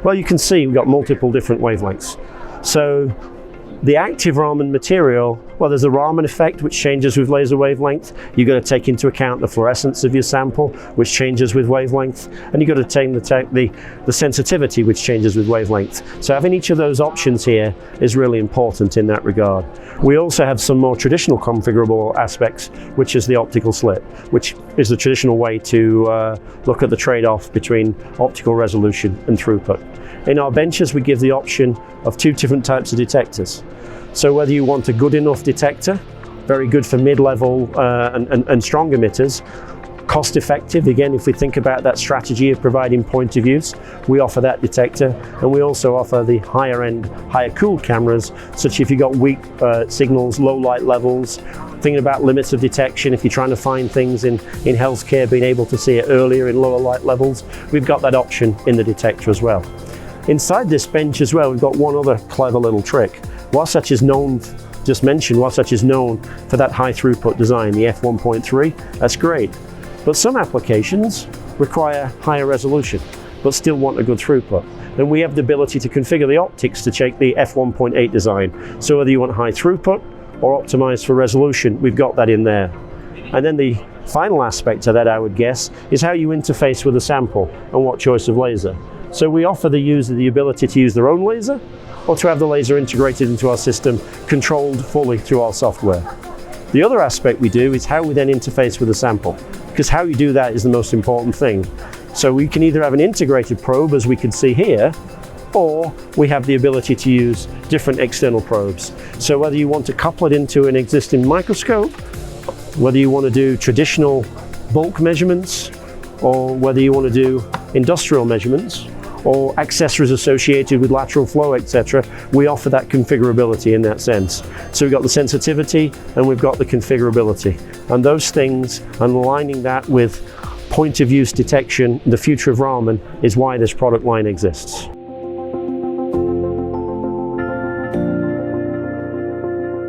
Well, you can see we've got multiple different wavelengths. So the active Raman material, well, there's a Raman effect which changes with laser wavelength. You've got to take into account the fluorescence of your sample, which changes with wavelength, and you've got to take the sensitivity, which changes with wavelength. So having each of those options here is really important in that regard. We also have some more traditional configurable aspects, which is the optical slit, which is the traditional way to look at the trade-off between optical resolution and throughput. In our benches, we give the option of 2 different types of detectors. So whether you want a good enough detector, very good for mid-level and strong emitters, cost effective, again, if we think about that strategy of providing point of use, we offer that detector, and we also offer the higher end, higher cooled cameras, such if you've got weak signals, low light levels, thinking about limits of detection, if you're trying to find things in healthcare, being able to see it earlier in lower light levels, we've got that option in the detector as well. Inside this bench as well, we've got one other clever little trick. Wasatch is known, just mentioned, Wasatch is known for that high throughput design, the f1.3, that's great. But some applications require higher resolution, but still want a good throughput. And we have the ability to configure the optics to take the f1.8 design. So whether you want high throughput or optimized for resolution, we've got that in there. And then the final aspect of that, I would guess, is how you interface with the sample and what choice of laser. So we offer the user the ability to use their own laser or to have the laser integrated into our system, controlled fully through our software. The other aspect we do is how we then interface with the sample, because how you do that is the most important thing. So we can either have an integrated probe, as we can see here, or we have the ability to use different external probes. So whether you want to couple it into an existing microscope, whether you want to do traditional bulk measurements, or whether you want to do industrial measurements, or accessories associated with lateral flow, etc., we offer that configurability in that sense. So we've got the sensitivity and we've got the configurability. And those things, and aligning that with point of use detection, the future of Raman, is why this product line exists.